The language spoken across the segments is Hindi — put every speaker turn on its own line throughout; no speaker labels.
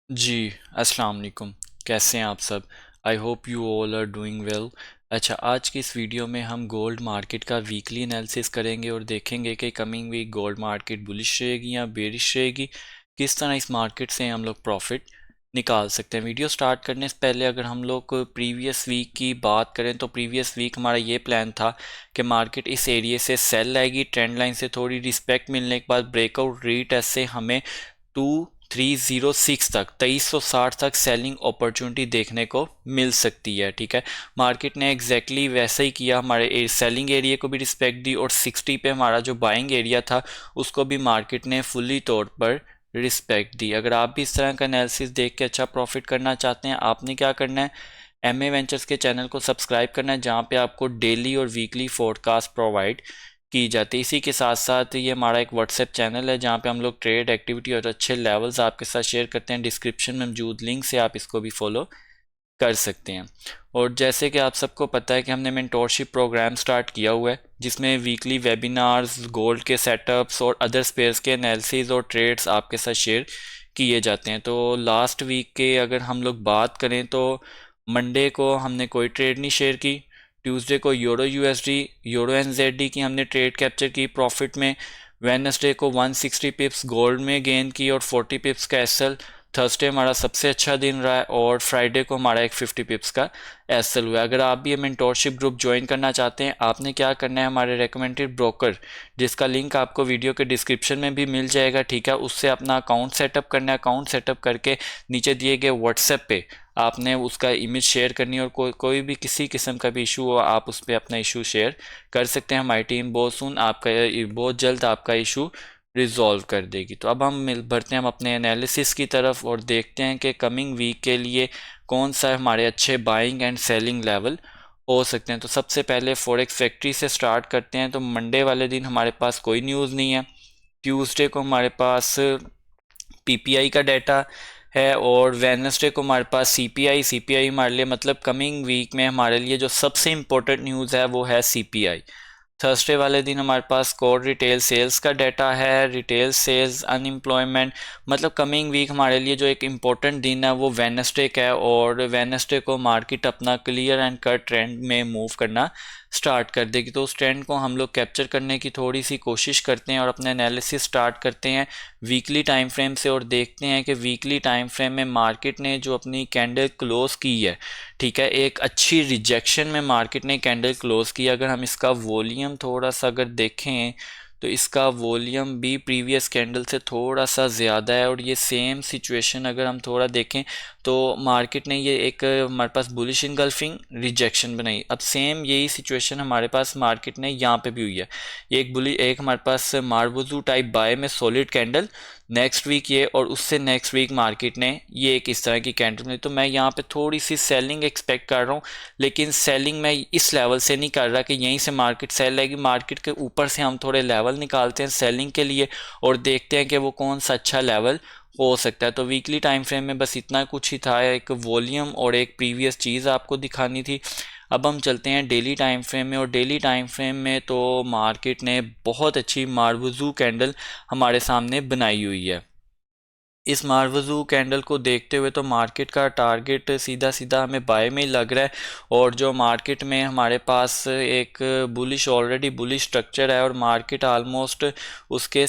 जी, अस्सलाम वालेकुम। कैसे हैं आप सब? I hope you all are doing well. अच्छा, आज की इस वीडियो में हम गोल्ड मार्केट का वीकली एनालिसिस करेंगे और देखेंगे कि coming week gold market bullish रहेगी या बेरिश रहेगी, किस तरह इस मार्केट से हम लोग प्रॉफिट निकाल सकते हैं। वीडियो स्टार्ट करने से पहले अगर हम लोग प्रीवियस वीक की बात करें तो प्रीवियस वीक हमारा ये प्लान था कि मार्केट इस एरिया से सेल आएगी, ट्रेंड लाइन से थोड़ी रिस्पेक्ट मिलने के बाद ब्रेकआउट रीटेस्ट से हमें 2306 तक 2360 तक सेलिंग अपॉर्चुनिटी देखने को मिल सकती है। ठीक है, मार्केट ने एग्जैक्टली वैसा ही किया, हमारे सेलिंग एरिया को भी रिस्पेक्ट दी और 60 पे हमारा जो बाइंग एरिया था उसको भी मार्केट ने फुली तौर पर रिस्पेक्ट दी। अगर आप भी इस तरह का एनालिसिस देख के अच्छा प्रॉफिट करना चाहते हैं, आपने क्या करना है, एम ए वेंचर्स के चैनल को सब्सक्राइब करना है जहाँ पे आपको डेली और वीकली फोरकास्ट प्रोवाइड की जाती है। इसी के साथ साथ ये हमारा एक व्हाट्सएप चैनल है जहाँ पे हम लोग ट्रेड एक्टिविटी और अच्छे लेवल्स आपके साथ शेयर करते हैं। डिस्क्रिप्शन में मौजूद लिंक से आप इसको भी फॉलो कर सकते हैं। और जैसे कि आप सबको पता है कि हमने मेंटोरशिप प्रोग्राम स्टार्ट किया हुआ है जिसमें वीकली वेबिनार्स, गोल्ड के सेटअप्स और अदर स्पेयर्स के एनालिसिस और ट्रेड्स आपके साथ शेयर किए जाते हैं। तो लास्ट वीक के अगर हम लोग बात करें तो मंडे को हमने कोई ट्रेड नहीं शेयर की, ट्यूसडे को यूरो यूएसडी, यूरो एनजेडी की हमने ट्रेड कैप्चर की प्रॉफिट में, वेडनेसडे को 160 पिप्स गोल्ड में गेन की और 40 पिप्स का एसएल, थर्सडे हमारा सबसे अच्छा दिन रहा है और फ्राइडे को हमारा एक 50 पिप्स का एसएल हुआ है। अगर आप भी ये मेंटोरशिप ग्रुप ज्वाइन करना चाहते हैं, आपने क्या करना है, हमारे रेकमेंडेड ब्रोकर जिसका लिंक आपको वीडियो के डिस्क्रिप्शन में भी मिल जाएगा, ठीक है, उससे अपना अकाउंट सेटअप करना है। अकाउंट सेटअप करके नीचे दिए गए व्हाट्सएप पे आपने उसका इमेज शेयर करनी है और कोई भी किसी किस्म का भी इशू हो आप उस पर अपना इशू शेयर कर सकते हैं। हमारी टीम बहुत जल्द आपका इशू रिजॉल्व कर देगी। तो अब हम मिल बढ़ते हैं हम अपने एनालिसिस की तरफ और देखते हैं कि कमिंग वीक के लिए कौन सा हमारे अच्छे बाइंग एंड सेलिंग लेवल हो सकते हैं। तो सबसे पहले फॉरेक्स फैक्ट्री से स्टार्ट करते हैं। तो मंडे वाले दिन हमारे पास कोई न्यूज़ नहीं है। ट्यूसडे को हमारे पास पीपीआई का डाटा है और वेडनेसडे को हमारे पास सीपीआई हमारे लिए मतलब कमिंग वीक में हमारे लिए जो सबसे इम्पोर्टेंट न्यूज़ है वो है सीपीआई। थर्सडे वाले दिन हमारे पास कोर रिटेल सेल्स का डाटा है, रिटेल सेल्स, अनएम्प्लॉयमेंट। मतलब कमिंग वीक हमारे लिए जो एक इम्पोर्टेंट दिन है वो वेडनेसडे का है और वेडनेसडे को मार्केट अपना क्लियर एंड कट ट्रेंड में मूव करना स्टार्ट कर देगी। तो उस ट्रेंड को हम लोग कैप्चर करने की थोड़ी सी कोशिश करते हैं और अपना एनालिसिस स्टार्ट करते हैं वीकली टाइम फ्रेम से और देखते हैं कि वीकली टाइम फ्रेम में मार्केट ने जो अपनी कैंडल क्लोज की है, ठीक है, एक अच्छी रिजेक्शन में मार्केट ने कैंडल क्लोज की। अगर हम इसका वॉल्यूम थोड़ा सा अगर देखें तो इसका वॉल्यूम भी प्रीवियस कैंडल से थोड़ा सा ज़्यादा है और ये सेम सिचुएशन अगर हम थोड़ा देखें तो मार्केट ने ये एक हमारे पास बुलिश इनगल्फिंग रिजेक्शन बनाई। अब सेम यही सिचुएशन हमारे पास मार्केट ने यहाँ पे भी हुई है। एक हमारे पास मार्वुजू टाइप बाय में सॉलिड कैंडल, नेक्स्ट वीक ये और उससे नेक्स्ट वीक मार्केट ने ये एक इस तरह की कैंडल बनाई। तो मैं यहाँ पे थोड़ी सी सेलिंग एक्सपेक्ट कर रहा हूँ, लेकिन सेलिंग मैं इस लेवल से नहीं कर रहा कि यहीं से मार्केट सेल आएगी। मार्केट के ऊपर से हम थोड़े लेवल निकालते हैं सेलिंग के लिए और देखते हैं कि वो कौन सा अच्छा लेवल हो सकता है। तो वीकली टाइम फ्रेम में बस इतना कुछ ही था, एक वॉल्यूम और एक प्रीवियस चीज़ आपको दिखानी थी। अब हम चलते हैं डेली टाइम फ्रेम में और डेली टाइम फ्रेम में तो मार्केट ने बहुत अच्छी मार्वजू कैंडल हमारे सामने बनाई हुई है। इस मार्वजू कैंडल को देखते हुए तो मार्केट का टारगेट सीधा सीधा हमें बाय में ही लग रहा है और जो मार्केट में हमारे पास एक ऑलरेडी बुलिश स्ट्रक्चर है और मार्केट ऑलमोस्ट उसके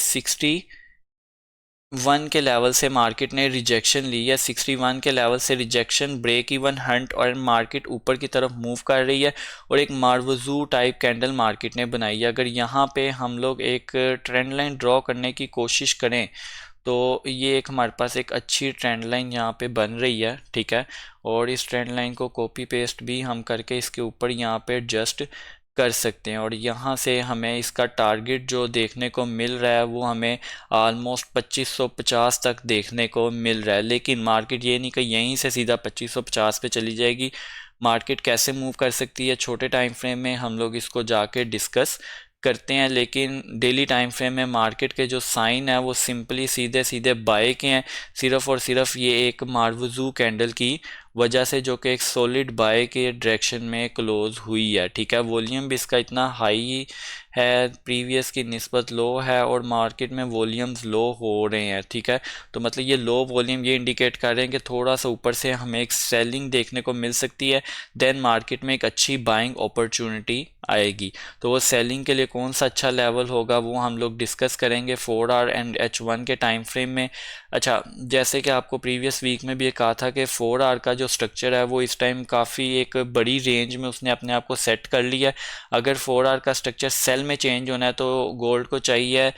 61 के लेवल से मार्केट ने रिजेक्शन ली है। 61 के लेवल से रिजेक्शन, ब्रेक इवन हंट और मार्केट ऊपर की तरफ मूव कर रही है और एक मार्वजू टाइप कैंडल मार्केट ने बनाई है। अगर यहाँ पे हम लोग एक ट्रेंड लाइन ड्रॉ करने की कोशिश करें तो ये एक हमारे पास एक अच्छी ट्रेंड लाइन यहाँ पे बन रही है, ठीक है, और इस ट्रेंड लाइन को कॉपी पेस्ट भी हम करके इसके ऊपर यहाँ पे एडजस्ट कर सकते हैं और यहाँ से हमें इसका टारगेट जो देखने को मिल रहा है वो हमें ऑलमोस्ट 2550 तक देखने को मिल रहा है। लेकिन मार्केट ये नहीं कि यहीं से सीधा 2550 पे चली जाएगी। मार्केट कैसे मूव कर सकती है छोटे टाइम फ्रेम में हम लोग इसको जाके डिस्कस करते हैं, लेकिन डेली टाइम फ्रेम में मार्केट के जो साइन है वो सिंपली सीधे सीधे बाय के हैं। सिर्फ और सिर्फ ये एक मार्वजू कैंडल की वजह से जो कि एक सॉलिड बाय के डायरेक्शन में क्लोज हुई है, ठीक है। वॉल्यूम भी इसका इतना हाई है, प्रीवियस की निस्बत लो है, और मार्केट में वॉल्यूम्स लो हो रहे हैं, ठीक है। तो मतलब ये लो वॉल्यूम ये इंडिकेट कर रहे हैं कि थोड़ा सा ऊपर से हमें एक सेलिंग देखने को मिल सकती है, देन मार्केट में एक अच्छी बाइंग अपॉर्चुनिटी आएगी। तो वो सेलिंग के लिए कौन सा अच्छा लेवल होगा वो हम लोग डिस्कस करेंगे 4 आवर एंड H1 के टाइम फ्रेम में। अच्छा, जैसे कि आपको प्रीवियस वीक में भी ये कहा था कि 4 आवर का जो स्ट्रक्चर है वो इस टाइम काफ़ी एक बड़ी रेंज में उसने अपने आप को सेट कर लिया है। अगर 4 आवर का स्ट्रक्चर सेल में चेंज होना है तो गोल्ड को चाहिए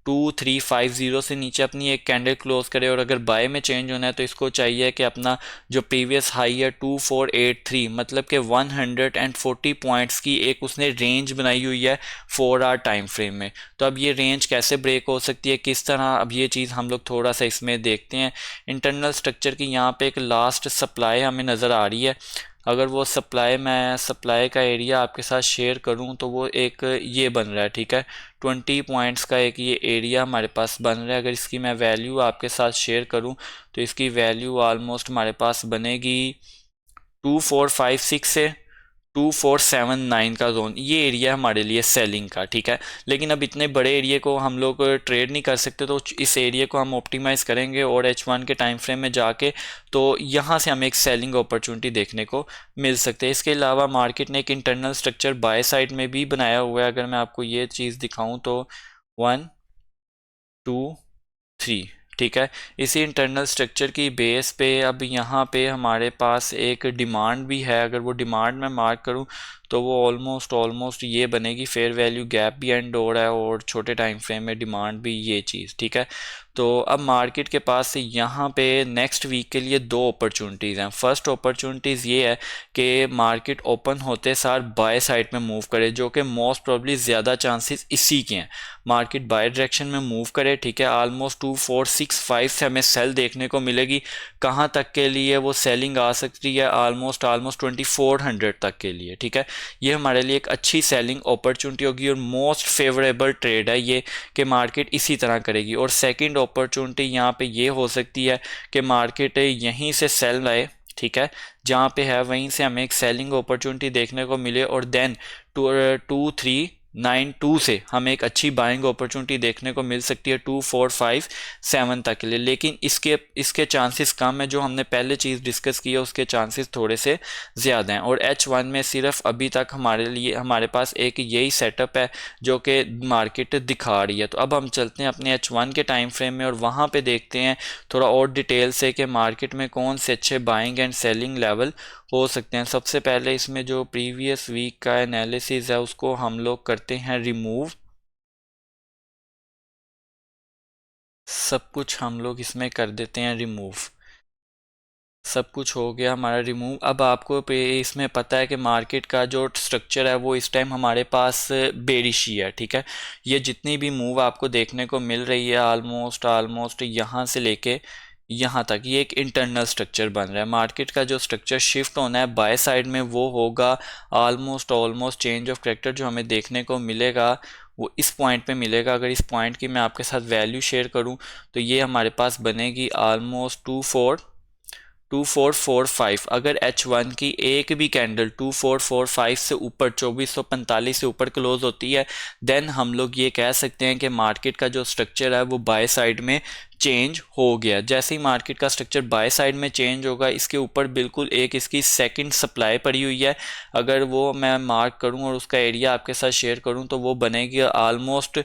2350 से नीचे अपनी एक कैंडल क्लोज करे, और अगर बाय में चेंज होना है तो इसको चाहिए कि अपना जो प्रीवियस हाई है 2483, मतलब कि 140 पॉइंट्स की एक उसने रेंज बनाई हुई है 4 आवर टाइम फ्रेम में। तो अब ये रेंज कैसे ब्रेक हो सकती है, किस तरह, अब ये चीज़ हम लोग थोड़ा सा इसमें देखते हैं। इंटरनल स्ट्रक्चर की यहाँ पे एक लास्ट सप्लाई हमें नज़र आ रही है। अगर वो सप्लाई, मैं सप्लाई का एरिया आपके साथ शेयर करूं तो वो एक ये बन रहा है, ठीक है। 20 पॉइंट्स का एक ये एरिया हमारे पास बन रहा है। अगर इसकी मैं वैल्यू आपके साथ शेयर करूं तो इसकी वैल्यू ऑलमोस्ट हमारे पास बनेगी 2456 से 2479 का जोन, ये एरिया हमारे लिए सेलिंग का, ठीक है। लेकिन अब इतने बड़े एरिया को हम लोग ट्रेड नहीं कर सकते, तो इस एरिया को हम ऑप्टिमाइज करेंगे और H1 के टाइम फ्रेम में जाके तो यहाँ से हमें एक सेलिंग अपॉर्चुनिटी देखने को मिल सकते हैं। इसके अलावा मार्केट ने एक इंटरनल स्ट्रक्चर बाय साइड में भी बनाया हुआ है। अगर मैं आपको ये चीज़ दिखाऊँ तो 1 2 3, ठीक है। इसी इंटरनल स्ट्रक्चर की बेस पे अब यहाँ पे हमारे पास एक डिमांड भी है। अगर वो डिमांड में मार्क करूँ तो वो ऑलमोस्ट ये बनेगी, फेयर वैल्यू गैप भी एंड हो रहा है और छोटे टाइम फ्रेम में डिमांड भी, ये चीज़, ठीक है। तो अब मार्केट के पास से यहाँ पे नेक्स्ट वीक के लिए दो अपॉर्चुनिटीज़ हैं। फर्स्ट अपॉर्चुनिटीज़ ये है कि मार्केट ओपन होते सार बाय साइड में मूव करे, जो कि मोस्ट प्रॉब्ली ज़्यादा चांसेस इसी के हैं, मार्केट बाय डायरेक्शन में मूव करे, ठीक है। ऑलमोस्ट 2465 से हमें सेल देखने को मिलेगी। कहाँ तक के लिए वो सेलिंग आ सकती है, ऑलमोस्ट 2400 तक के लिए, ठीक है। ये हमारे लिए एक अच्छी सेलिंग अपॉर्चुनिटी होगी और मोस्ट फेवरेबल ट्रेड है ये कि मार्केट इसी तरह करेगी। और सेकंड अपॉर्चुनिटी यहाँ पे ये हो सकती है कि मार्केट यहीं से सेल लाए, ठीक है, जहाँ पे है वहीं से हमें एक सेलिंग अपॉर्चुनिटी देखने को मिले और देन 2392 से हमें एक अच्छी बाइंग अपॉर्चुनिटी देखने को मिल सकती है 2457 तक के लिए। लेकिन इसके चांसेस कम है, जो हमने पहले चीज़ डिस्कस की है उसके चांसेस थोड़े से ज़्यादा हैं। और H1 में सिर्फ अभी तक हमारे पास एक यही सेटअप है जो कि मार्केट दिखा रही है। तो अब हम चलते हैं अपने H1 के टाइम फ्रेम में और वहाँ पे देखते हैं थोड़ा और डिटेल से कि मार्केट में कौन से अच्छे बाइंग एंड सेलिंग लेवल हो सकते हैं। सबसे पहले इसमें जो प्रीवियस वीक का एनालिसिस है उसको हम लोग करते हैं रिमूव। सब कुछ हम लोग इसमें कर देते हैं रिमूव। सब कुछ हो गया हमारा रिमूव। अब आपको इसमें पता है कि मार्केट का जो स्ट्रक्चर है वो इस टाइम हमारे पास बेरिश ही है, ठीक है। ये जितनी भी मूव आपको देखने को मिल रही है ऑलमोस्ट यहाँ से लेके यहाँ तक, ये एक इंटरनल स्ट्रक्चर बन रहा है। मार्केट का जो स्ट्रक्चर शिफ्ट होना है बाय साइड में वो होगा ऑलमोस्ट चेंज ऑफ कैरेक्टर जो हमें देखने को मिलेगा वो इस पॉइंट पे मिलेगा। अगर इस पॉइंट की मैं आपके साथ वैल्यू शेयर करूं तो ये हमारे पास बनेगी ऑलमोस्ट 2445। अगर H1 की एक भी कैंडल 2445 से ऊपर 2445 से ऊपर क्लोज होती है देन हम लोग ये कह सकते हैं कि मार्केट का जो स्ट्रक्चर है वो बाय साइड में चेंज हो गया। जैसे ही मार्केट का स्ट्रक्चर बाय साइड में चेंज होगा इसके ऊपर बिल्कुल एक इसकी सेकंड सप्लाई पड़ी हुई है। अगर वो मैं मार्क करूं और उसका एरिया आपके साथ शेयर करूं तो वो बनेगी ऑलमोस्ट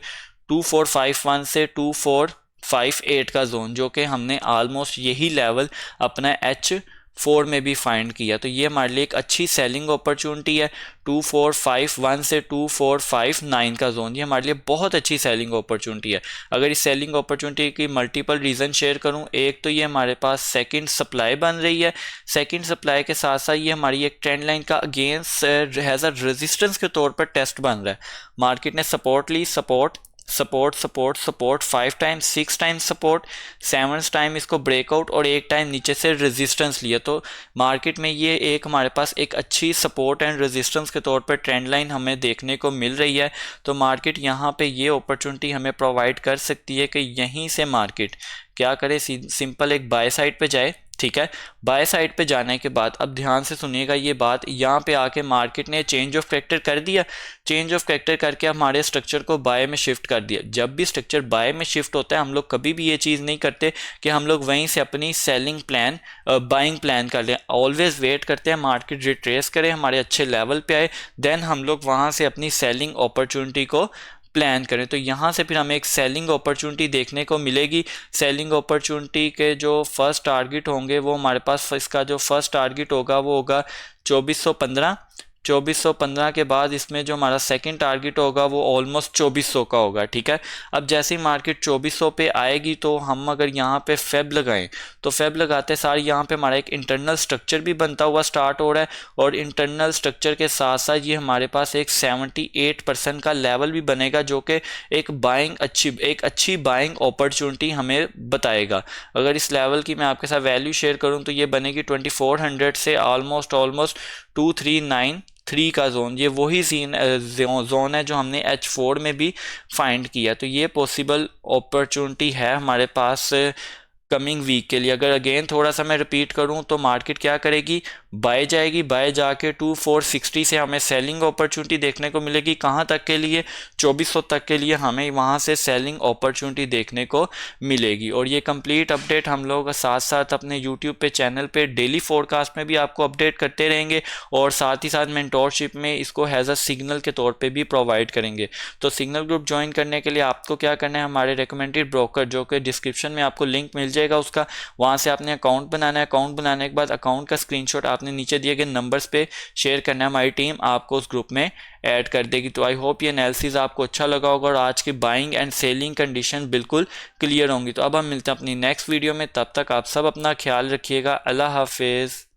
2451 से 2458 का जोन, जो कि हमने ऑलमोस्ट यही लेवल अपना H4 में भी फाइंड किया। तो ये हमारे लिए एक अच्छी सेलिंग अपॉर्चुनिटी है 2451 से 2459 का जोन, ये हमारे लिए बहुत अच्छी सेलिंग अपॉर्चुनिटी है। अगर इस सेलिंग अपॉर्चुनिटी की मल्टीपल रीज़न शेयर करूं, एक तो ये हमारे पास सेकंड सप्लाई बन रही है, सेकंड सप्लाई के साथ साथ ये हमारी एक ट्रेंड लाइन का अगेंस्ट हैज़ अ रेजिस्टेंस के तौर पर टेस्ट बन रहा है। मार्केट ने सपोर्ट ली, support 5 time 6 time support, 7 time इसको ब्रेकआउट और एक टाइम नीचे से रेजिस्टेंस लिया। तो मार्केट में ये एक हमारे पास एक अच्छी सपोर्ट एंड रेजिस्टेंस के तौर पर ट्रेंड लाइन हमें देखने को मिल रही है। तो मार्केट यहाँ पे ये अपॉर्चुनिटी हमें प्रोवाइड कर सकती है कि यहीं से मार्केट क्या करे, सिंपल एक बाय साइड पे जाए, ठीक है। बाय साइड पे जाने के बाद अब ध्यान से सुनिएगा ये बात, यहाँ पे आके मार्केट ने चेंज ऑफ कैरेक्टर कर दिया, चेंज ऑफ कैरेक्टर करके हमारे स्ट्रक्चर को बाय में शिफ्ट कर दिया। जब भी स्ट्रक्चर बाय में शिफ्ट होता है हम लोग कभी भी ये चीज़ नहीं करते कि हम लोग वहीं से अपनी सेलिंग प्लान बाइंग प्लान कर लें। ऑलवेज वेट करते हैं मार्केट रिट्रेस करे, हमारे अच्छे लेवल पे आए, देन हम लोग वहाँ से अपनी सेलिंग अपॉर्चुनिटी को प्लान करें। तो यहाँ से फिर हमें एक सेलिंग अपॉर्चुनिटी देखने को मिलेगी। सेलिंग अपॉर्चुनिटी के जो फर्स्ट टारगेट होंगे वो हमारे पास, इसका जो फर्स्ट टारगेट होगा वो होगा 2415। 2415 के बाद इसमें जो हमारा सेकंड टारगेट होगा वो ऑलमोस्ट 2400 का होगा, ठीक है। अब जैसे ही मार्केट 2400 पे आएगी तो हम अगर यहाँ पे फेब लगाएं तो फेब लगाते सार यहाँ पे हमारा एक इंटरनल स्ट्रक्चर भी बनता हुआ स्टार्ट हो रहा है, और इंटरनल स्ट्रक्चर के साथ साथ ये हमारे पास एक 78% का लेवल भी बनेगा जो कि एक अच्छी बाइंग अपॉर्चुनिटी हमें बताएगा। अगर इस लेवल की मैं आपके साथ वैल्यू शेयर करूँ तो ये बनेगी 2400 से ऑलमोस्ट 2393 का जोन। ये वही जोन है जो हमने H4 में भी फाइंड किया। तो ये पॉसिबल अपॉर्चुनिटी है हमारे पास कमिंग वीक के लिए। अगर अगेन थोड़ा सा मैं रिपीट करूं तो मार्केट क्या करेगी, बाय जाएगी, बाय जाके 2460 से हमें सेलिंग अपॉर्चुनिटी देखने को मिलेगी। कहां तक के लिए, 2400 तक के लिए हमें वहां से सेलिंग अपॉर्चुनिटी देखने को मिलेगी। और ये कंप्लीट अपडेट हम लोग साथ साथ अपने यूट्यूब पे चैनल पे डेली फोरकास्ट में भी आपको अपडेट करते रहेंगे, और साथ ही साथ मेंटोरशिप में इसको हैज़ अ सिग्नल के तौर पर भी प्रोवाइड करेंगे। तो सिग्नल ग्रुप ज्वाइन करने के लिए आपको क्या करना है, हमारे रिकमेंडेड ब्रोकर जो कि डिस्क्रिप्शन में आपको लिंक मिल जाएगा उसका, वहां से आपने अकाउंट बनाना है। अकाउंट बनाने के बाद अकाउंट का स्क्रीनशॉट आपने नीचे दिए गए नंबर्स पे शेयर करना है, हमारी टीम आपको उस ग्रुप में ऐड कर देगी। तो आई होप ये एनालिसिस आपको अच्छा लगा होगा और आज की बाइंग एंड सेलिंग कंडीशन बिल्कुल क्लियर होंगी। तो अब हम मिलते हैं अपनी नेक्स्ट वीडियो में, तब तक आप सब अपना ख्याल रखिएगा। अल्लाह हाफिज़।